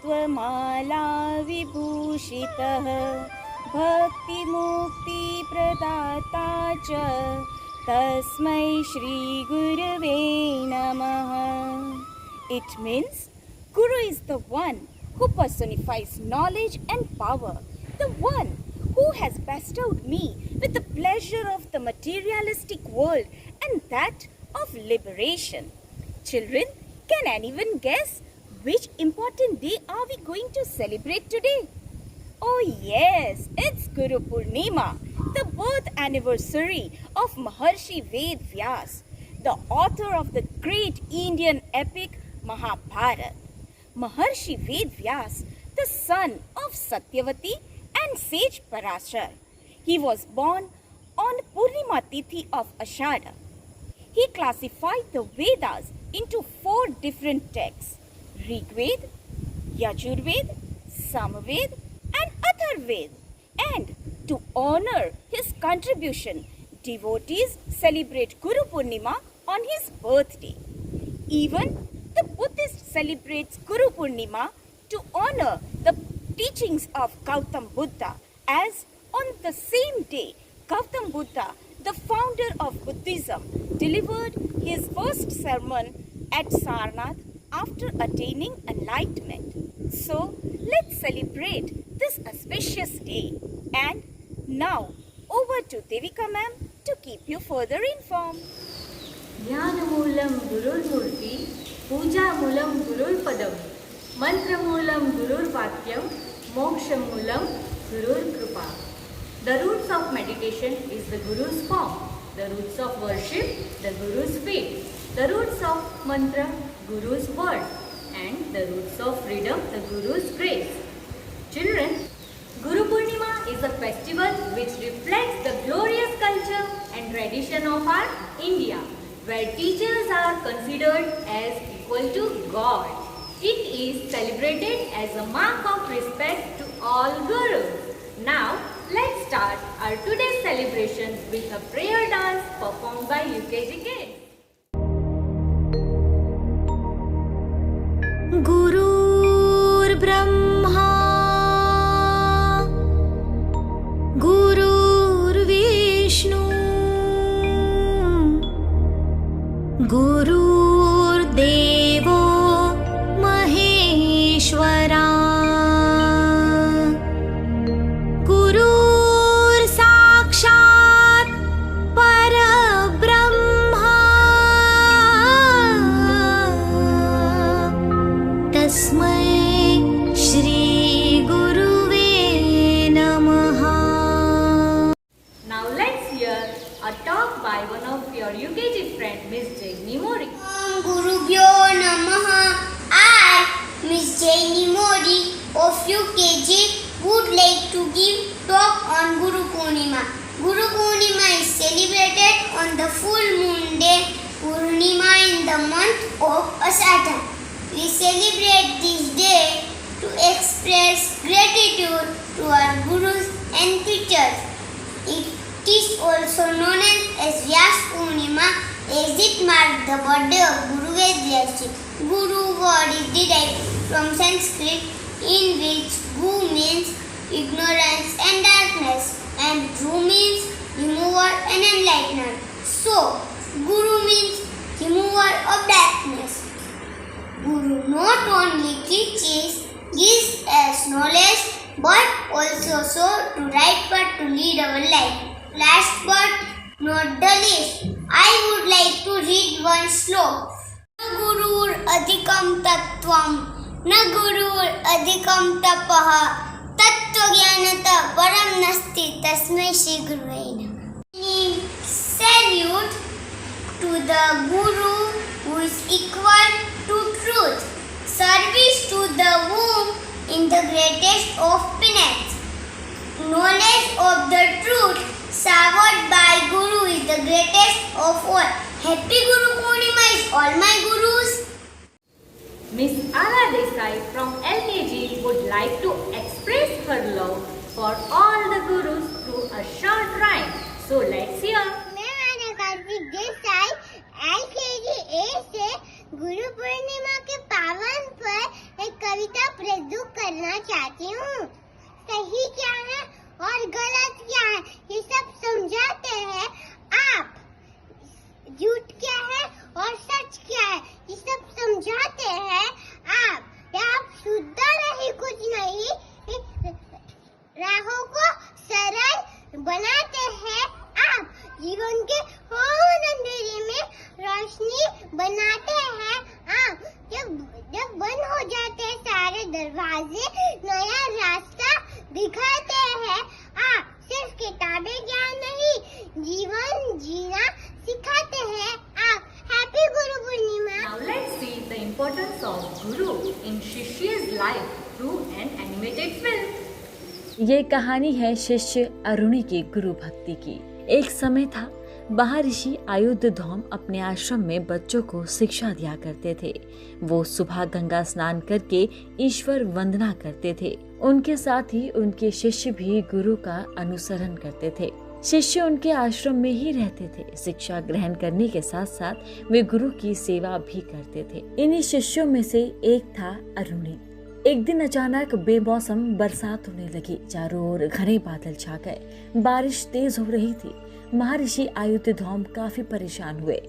स्वमाला विभूषितः भक्तिमुक्तिप्रदाता च तस्मै श्रीगुरवे नमः. It means Guru is the one who personifies knowledge and power, the one who has bestowed me with the pleasure of the materialistic world and that of liberation. Children, can anyone guess which important day are we going to celebrate today? Oh yes, it's Guru Purnima, the birth anniversary of Maharshi Ved Vyas, the author of the great Indian epic Mahabharata. Maharshi Ved Vyas, the son of Satyavati and sage Parashar. He was born on Purnima Tithi of Ashada. He classified the Vedas into 4 different texts: Rigved, Yajurved, Samaved and Atharved. And to honor his contribution, devotees celebrate Guru Purnima on his birthday. Even the Buddhist celebrates Guru Purnima to honor the teachings of Gautam Buddha, as on the same day Gautam Buddha, the founder of Buddhism, delivered his first sermon at Sarnath after attaining enlightenment. So let's celebrate this auspicious day. And now over to Devika ma'am to keep you further informed. ध्यानमूलं गुरुर्मूर्ति, पूजामूलं गुरुर्पदम्, मंत्रमूलं गुरुर्वाक्यम, मोक्षमूलं गुरुर्कृपा. The roots of meditation is the Guru's form, the roots of worship, the Guru's feet, the roots of mantra, Guru's word, and the roots of freedom, the Guru's grace. Children, Guru Purnima is a festival which reflects the glorious culture and tradition of our India, where teachers are considered as equal to God. It is celebrated as a mark of respect to all Gurus. Now, let's start our today's celebration with a prayer dance performed by UKG kids. Gurur Brahma Gurur Vishnu Gurur Devo Maheshwara Gurur Sakshat Parabrahma Tasmai Shri Guruve Namaha. Now let's hear a talk by one of your UKG friend, Miss Jaini Mori. Gurubhyo Namaha. I, Miss Jaini Mori of UKG, would like to give talk on Guru Purnima. Guru Purnima is celebrated on the full moon day Purnima in the month of Ashada. We celebrate this day to express gratitude to our Gurus and teachers. It is also known as Vyas Purnima, as it marks the birthday of Guru Ved Vyas. Guru word is derived from Sanskrit, in which Gu means ignorance and darkness, and Dru means remover and enlightener. So, Guru means remover of darkness. Guru not only teaches, gives us knowledge, but also shows to right path to lead our life. Last but not the least, I would like to read one slok. Na gurur adhikam tattvam, na gurur adhikam tapaha, tattva jnanata param nasti tasmai shri guruve namaha. Salute to the Guru who is equal to truth, service to the womb in the greatest of penance. Knowledge of the truth showered by Guru is the greatest of all. Happy Guru Purnima is all my Gurus. Miss Ala Desai from LKG would like to express her love for all the Gurus through a short rhyme. So let's hear. मैं Kartik Desai LKG A से गुरु पूर्णिमा के पावन पर एक कविता प्रस्तुत जीवन के और अंधेरे में रोशनी बनाते हैं। जब बंद हो जाते हैं सारे दरवाजे, नया रास्ता दिखाते हैं। सिर्फ किताबें ज्ञान नहीं, जीवन जीना सिखाते हैं। Happy Guru Purnima. Now let's see the importance of Guru in Shishya's life through an animated film. ये कहानी है शिष्य अरुणि की गुरु भक्ति की। एक समय था, महर्षि आयुर्धौम अपने आश्रम में बच्चों को शिक्षा दिया करते थे। वो सुबह गंगा स्नान करके ईश्वर वंदना करते थे। उनके साथ ही उनके शिष्य भी गुरु का अनुसरण करते थे। शिष्य उनके आश्रम में ही रहते थे। शिक्षा ग्रहण करने के साथ साथ वे गुरु की सेवा भी करते थे। इन्हीं शिष्यों में से एक था अरुणि। एक दिन अचानक बेमौसम बरसात होने लगी। चारों ओर घने बादल छा गए। बारिश तेज हो रही थी। महर्षि आयुर्धौम काफी परेशान हुए।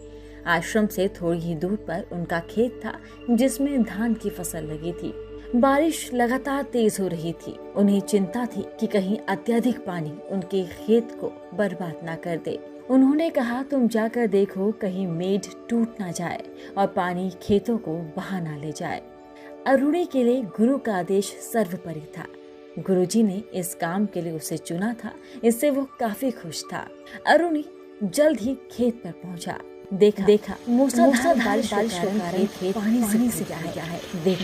आश्रम से थोड़ी ही दूर पर उनका खेत था, जिसमें धान की फसल लगी थी। बारिश लगातार तेज हो रही थी। उन्हें चिंता थी कि कहीं अत्यधिक पानी उनके खेत को बर्बाद न कर दे। उन्होंने कहा, तुम जाकर देखो कहीं मेढ़ टूट ना जाए और पानी खेतों को बहा ना ले जाए। अरुणि के लिए गुरु का आदेश सर्वोपरि था। गुरुजी ने इस काम के लिए उसे चुना था। इससे वो काफी खुश था। अरुणि जल्द ही खेत पर पहुंचा। देखा मूसलाधार बारिश के कारण खेत पानी से गया है। देख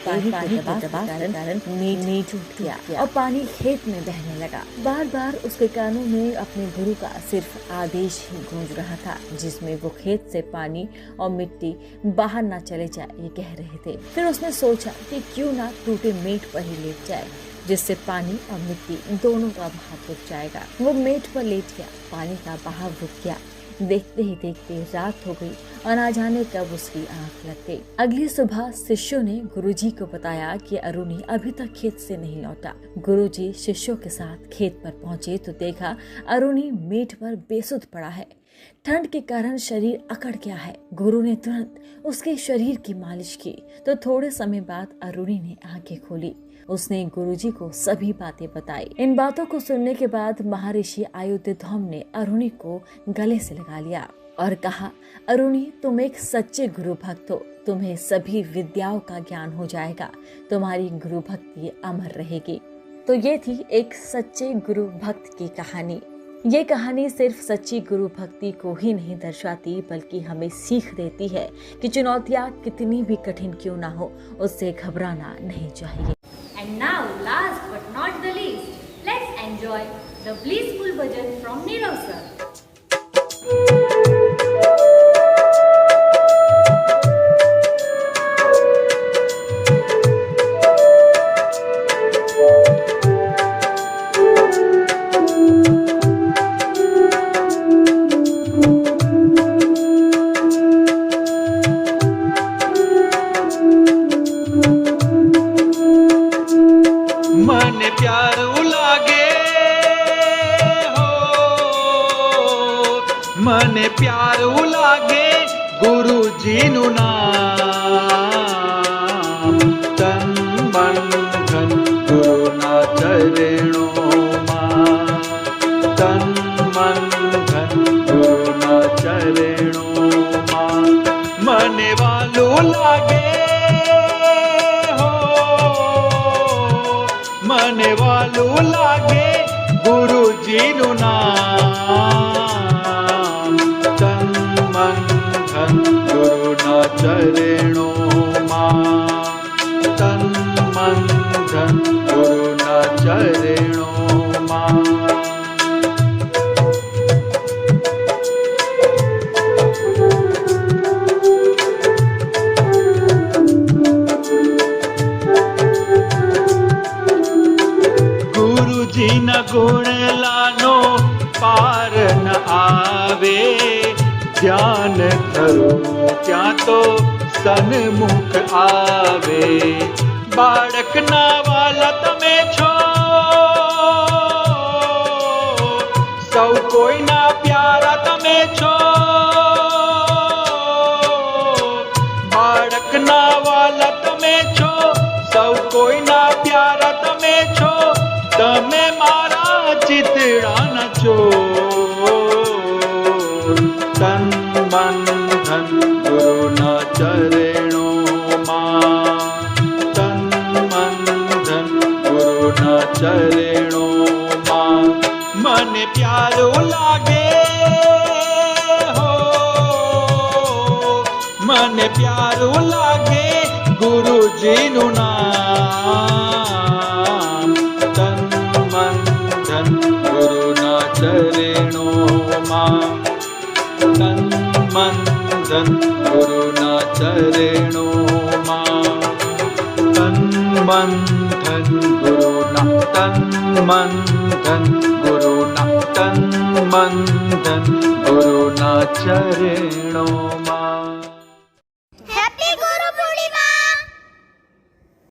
पानी के दबाव के कारण मेढ़ टूट गया और पानी खेत में बहने लगा। बार बार उसके कानों में अपने गुरु का सिर्फ आदेश ही गूंज रहा था, जिसमें वो खेत से पानी और मिट्टी बाहर ना चले जाए ये कह रहे थे। फिर उसने सोचा कि क्यों ना टूटे मेढ़ पर ही लेट जाए, जिससे पानी और मिट्टी दोनों का बहाव रुक जाएगा। वो मेढ़ पर लेट गया। पानी का बहाव रुक गया। देखते ही देखते रात हो गई और ना जाने कब उसकी आंख लग गई। अगली सुबह शिष्यों ने गुरुजी को बताया कि अरुणि अभी तक खेत से नहीं लौटा। गुरुजी शिष्यों के साथ खेत पर पहुंचे तो देखा अरुणि मेढ़ पर बेसुध पड़ा है। ठंड के कारण शरीर अकड़ गया है। गुरु ने तुरंत उसके शरीर की मालिश की तो थोड़े समय बाद अरुणि ने आंखें खोली। उसने गुरुजी को सभी बातें बताई। इन बातों को सुनने के बाद महर्षि आयुर्धौम ने अरुणि को गले से लगा लिया और कहा, अरुणि तुम एक सच्चे गुरु भक्त हो। तुम्हें सभी विद्याओं का ज्ञान हो जाएगा। तुम्हारी गुरु भक्ति अमर रहेगी। तो ये थी एक सच्चे गुरु भक्त की कहानी। ये कहानी सिर्फ सच्ची गुरु भक्ति को ही नहीं दर्शाती, बल्कि हमें सीख देती है कि चुनौतियाँ कितनी भी कठिन क्यों ना हो, उससे घबराना नहीं चाहिए। And now, last but not the least, let's enjoy the blissful bhajan from Nirav sir. मन प्यारू लागे हो, मन प्यारू लागे गुरु जी नु नाम। तन मन धन गुरु ना चरणों मां। तन मन धन गुरु ना चरणों मां। मन वालू लागे मन वालू लागे गुरु जी नु नाम। तन मन धन गुरु ना चरणों मां। तन मन धन गुरु ना चरणों मां। जी न गुण लानो पार न आवे। ध्यान धरो क्या तो सन्मुख आवे। बाळक ना वाला तमे छो, सौ कोई ना प्यारा तमे छो। बाळक ना वाला तमे छो, सौ कोई ना प्यारा तमे छो। तमे मारा चितड़ा न छो। મને પ્યારું લાગે ગુરુજીનું નામ. તન મન ધન ગુરુના ચરણોમાં, તન મન ધન ગુરુના ચરણોમાં, તન મન ધન ગુરુના, તન મન ધન ગુરુના, તન મન ધન ગુરુના ચરણોમાં.